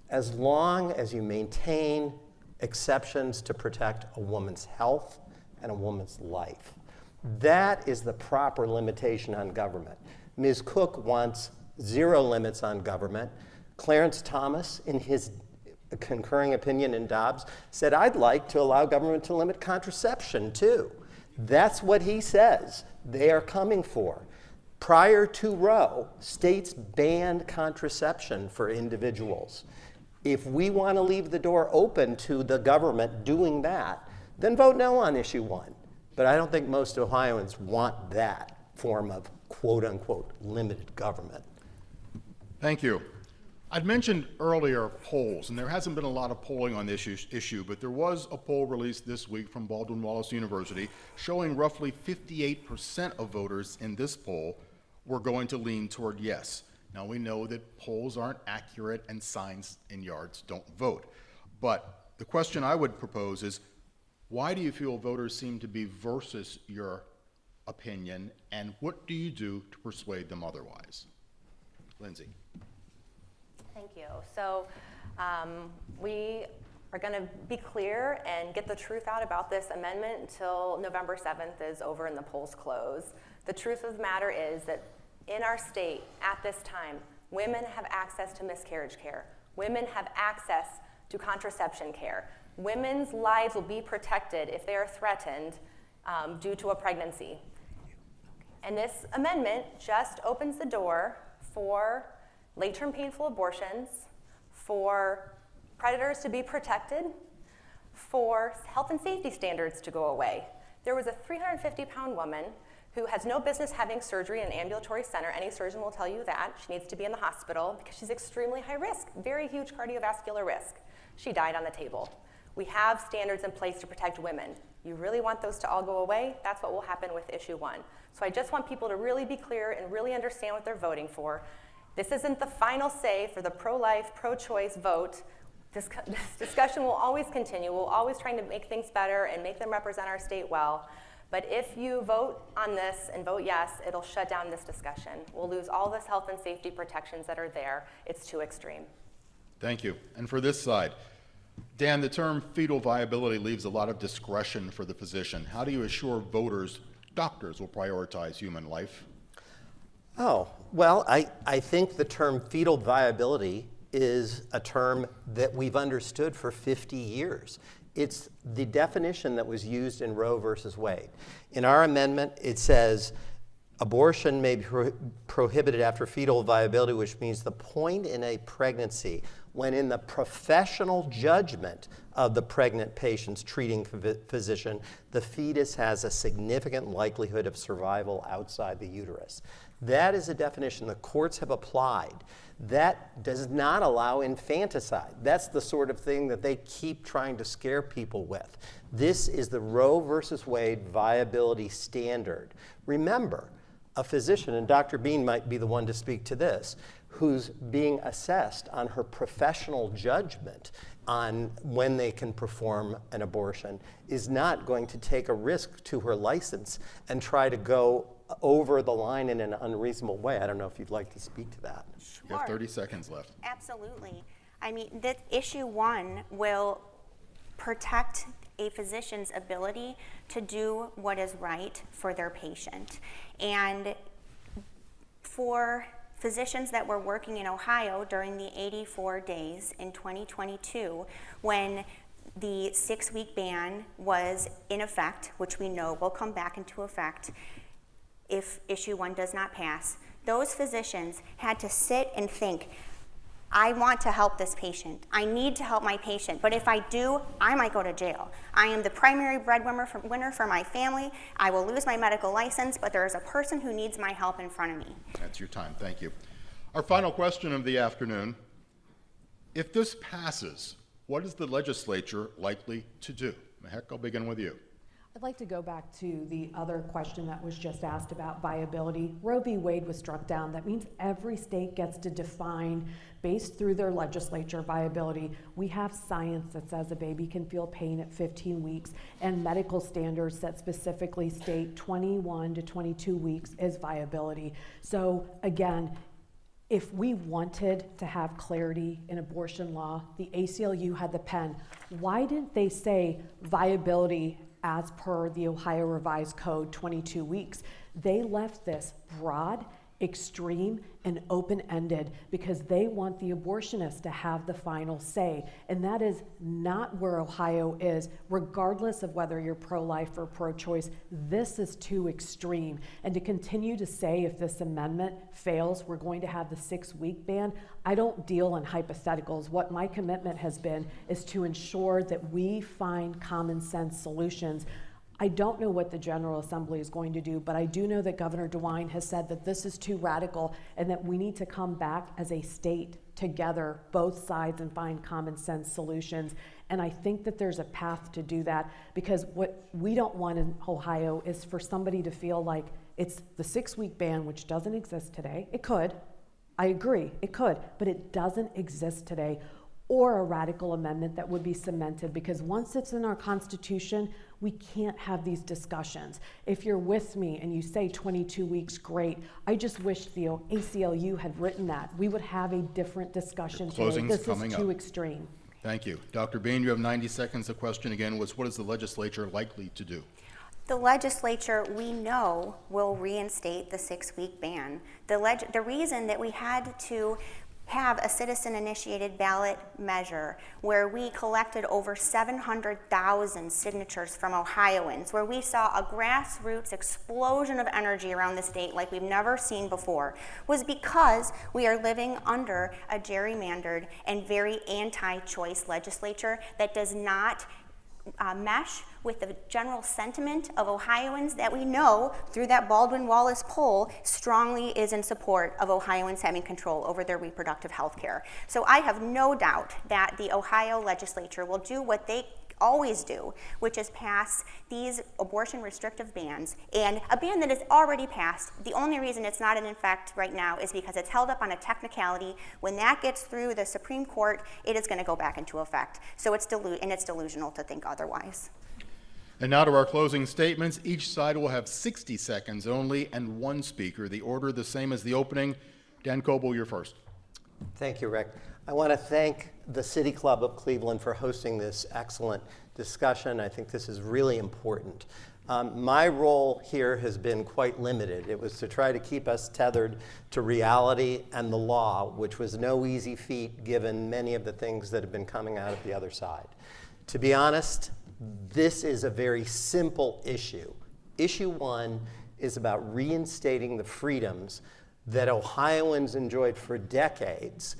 as long as you maintain exceptions to protect a woman's health and a woman's life. That is the proper limitation on government. Ms. Cook wants 0 limits on government. Clarence Thomas, in his concurring opinion in Dobbs, said, I'd like to allow government to limit contraception too. That's what he says they are coming for. Prior to Roe, states banned contraception for individuals. If we want to leave the door open to the government doing that, then vote no on issue 1. But I don't think most Ohioans want that form of quote unquote limited government. Thank you. I'd mentioned earlier polls, and there hasn't been a lot of polling on this issue, but there was a poll released this week from Baldwin-Wallace University showing roughly 58% of voters in this poll were going to lean toward yes. Now we know that polls aren't accurate and signs in yards don't vote. But the question I would propose is, why do you feel voters seem to be versus your opinion, and what do you do to persuade them otherwise? Lindsay. Thank you. So we are going to be clear and get the truth out about this amendment until November 7th is over and the polls close. The truth of the matter is that in our state at this time, women have access to miscarriage care. Women have access to contraception care. Women's lives will be protected if they are threatened due to a pregnancy. And this amendment just opens the door for late-term painful abortions, for predators to be protected, for health and safety standards to go away. There was a 350-pound woman who has no business having surgery in an ambulatory center. Any surgeon will tell you that. She needs to be in the hospital because she's extremely high risk, very huge cardiovascular risk. She died on the table. We have standards in place to protect women. You really want those to all go away? That's what will happen with issue 1. So I just want people to really be clear and really understand what they're voting for. This isn't the final say for the pro-life, pro-choice vote. This discussion will always continue. We'll always trying to make things better and make them represent our state well. But if you vote on this and vote yes, it'll shut down this discussion. We'll lose all this health and safety protections that are there. It's too extreme. Thank you. And for this side, Dan, the term fetal viability leaves a lot of discretion for the physician. How do you assure voters, doctors will prioritize human life? Oh, well, I think the term fetal viability is a term that we've understood for 50 years. It's the definition that was used in Roe versus Wade. In our amendment, it says abortion may be prohibited after fetal viability, which means the point in a pregnancy when in the professional judgment of the pregnant patient's treating physician, the fetus has a significant likelihood of survival outside the uterus. That is a definition the courts have applied. That does not allow infanticide. That's the sort of thing that they keep trying to scare people with. This is the Roe versus Wade viability standard. Remember, a physician, and Dr. Bean might be the one to speak to this, who's being assessed on her professional judgment on when they can perform an abortion, is not going to take a risk to her license and try to go over the line in an unreasonable way. I don't know if you'd like to speak to that. Sure. You have 30 seconds left. Absolutely. I mean, issue 1 will protect a physician's ability to do what is right for their patient. And for physicians that were working in Ohio during the 84 days in 2022, when the 6-week ban was in effect, which we know will come back into effect if issue 1 does not pass, those physicians had to sit and think, I want to help this patient. I need to help my patient, but if I do, I might go to jail. I am the primary breadwinner for my family. I will lose my medical license, but there is a person who needs my help in front of me. That's your time. Thank you. Our final question of the afternoon. If this passes, what is the legislature likely to do? Mehek, I'll begin with you. I'd like to go back to the other question that was just asked about viability. Roe v. Wade was struck down. That means every state gets to define, based through their legislature, viability. We have science that says a baby can feel pain at 15 weeks, and medical standards that specifically state 21 to 22 weeks is viability. So again, if we wanted to have clarity in abortion law, the ACLU had the pen. Why didn't they say viability as per the Ohio Revised Code, 22 weeks? They left this broad, extreme, and open-ended because they want the abortionist to have the final say. And that is not where Ohio is, regardless of whether you're pro-life or pro-choice. This is too extreme. And to continue to say if this amendment fails, we're going to have the 6-week ban, I don't deal in hypotheticals. What my commitment has been is to ensure that we find common sense solutions. I don't know what the General Assembly is going to do, but I do know that Governor DeWine has said that this is too radical and that we need to come back as a state together, both sides, and find common sense solutions. And I think that there's a path to do that, because what we don't want in Ohio is for somebody to feel like it's the 6-week ban, which doesn't exist today. It could. I agree, it could, but it doesn't exist today, or a radical amendment that would be cemented, because once it's in our Constitution, we can't have these discussions. If you're with me and you say 22 weeks, great. I just wish the ACLU had written that. We would have a different discussion today. This is too extreme. Thank you. Dr. Bean, you have 90 seconds. The question again was, what is the legislature likely to do? The legislature, we know, will reinstate the 6-week ban. The reason that we had to have a citizen-initiated ballot measure where we collected over 700,000 signatures from Ohioans, where we saw a grassroots explosion of energy around the state like we've never seen before, was because we are living under a gerrymandered and very anti-choice legislature that does not mesh with the general sentiment of Ohioans that we know through that Baldwin-Wallace poll strongly is in support of Ohioans having control over their reproductive health care. So I have no doubt that the Ohio legislature will do what they always do, which is pass these abortion restrictive bans, and a ban that is already passed. The only reason it's not in effect right now is because it's held up on a technicality. When that gets through the Supreme Court, it is going to go back into effect. So it's delusional to think otherwise. And now to our closing statements. Each side will have 60 seconds only and one speaker. The order the same as the opening. Dan Cobo, you're first. Thank you, Rick. I want to thank the City Club of Cleveland for hosting this excellent discussion. I think this is really important. My role here has been quite limited. It was to try to keep us tethered to reality and the law, which was no easy feat given many of the things that have been coming out of the other side. To be honest, this is a very simple issue. Issue 1 is about reinstating the freedoms that Ohioans enjoyed for decades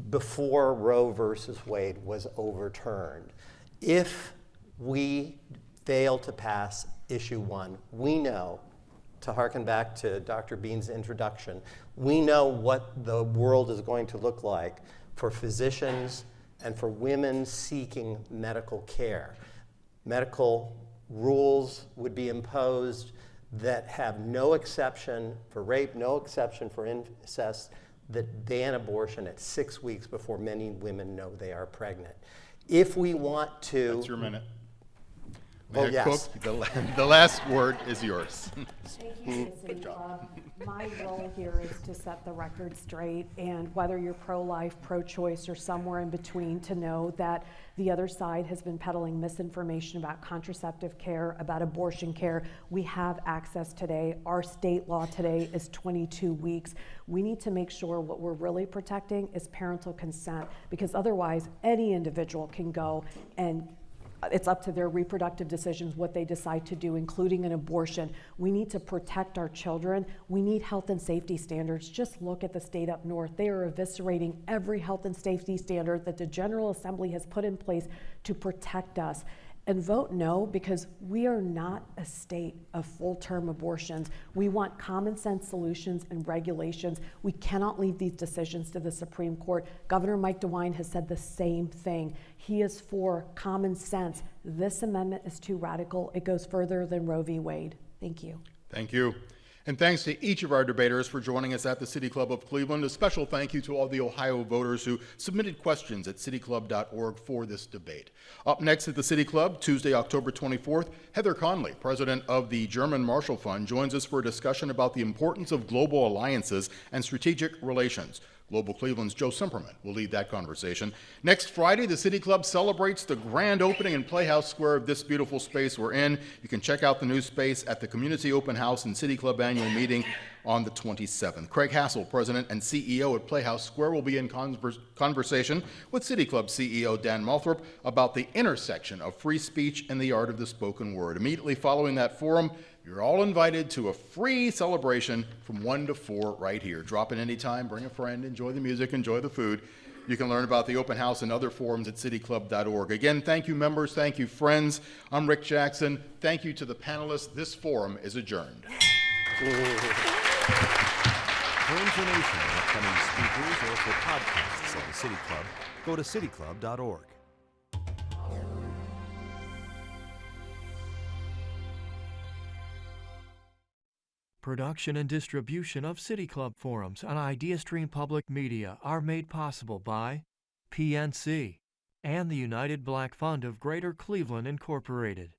before Roe versus Wade was overturned. If we fail to pass issue 1, we know, to harken back to Dr. Bean's introduction, we know what the world is going to look like for physicians and for women seeking medical care. Medical rules would be imposed that have no exception for rape, no exception for incest, that ban abortion at 6 weeks before many women know they are pregnant. If we want to... That's your minute. Oh, Mayor yes. Cook, the last word is yours. Thank you, to the City Club. My role here is to set the record straight, and whether you're pro-life, pro-choice, or somewhere in between, to know that the other side has been peddling misinformation about contraceptive care, about abortion care. We have access today. Our state law today is 22 weeks. We need to make sure what we're really protecting is parental consent, because otherwise any individual can go and it's up to their reproductive decisions what they decide to do, including an abortion. We need to protect our children. We need health and safety standards. Just look at the state up north. They are eviscerating every health and safety standard that the General Assembly has put in place to protect us. And vote no, because we are not a state of full-term abortions. We want common sense solutions and regulations. We cannot leave these decisions to the Supreme Court. Governor Mike DeWine has said the same thing. He is for common sense. This amendment is too radical. It goes further than Roe v. Wade. Thank you. Thank you. And thanks to each of our debaters for joining us at the City Club of Cleveland. A special thank you to all the Ohio voters who submitted questions at cityclub.org for this debate. Up next at the City Club, Tuesday, October 24th, Heather Conley, president of the German Marshall Fund, joins us for a discussion about the importance of global alliances and strategic relations. Global Cleveland's Joe Simperman will lead that conversation. Next Friday, the City Club celebrates the grand opening in Playhouse Square of this beautiful space we're in. You can check out the new space at the Community Open House and City Club Annual Meeting on the 27th. Craig Hassel, president and CEO at Playhouse Square, will be in conversation with City Club CEO Dan Malthrop about the intersection of free speech and the art of the spoken word. Immediately following that forum, you're all invited to a free celebration from 1 to 4 right here. Drop in anytime, bring a friend, enjoy the music, enjoy the food. You can learn about the open house and other forums at cityclub.org. Again, thank you, members. Thank you, friends. I'm Rick Jackson. Thank you to the panelists. This forum is adjourned. For information on upcoming speakers or for podcasts of the City Club, go to cityclub.org. Production and distribution of City Club forums on IdeaStream Public Media are made possible by PNC and the United Black Fund of Greater Cleveland, Incorporated.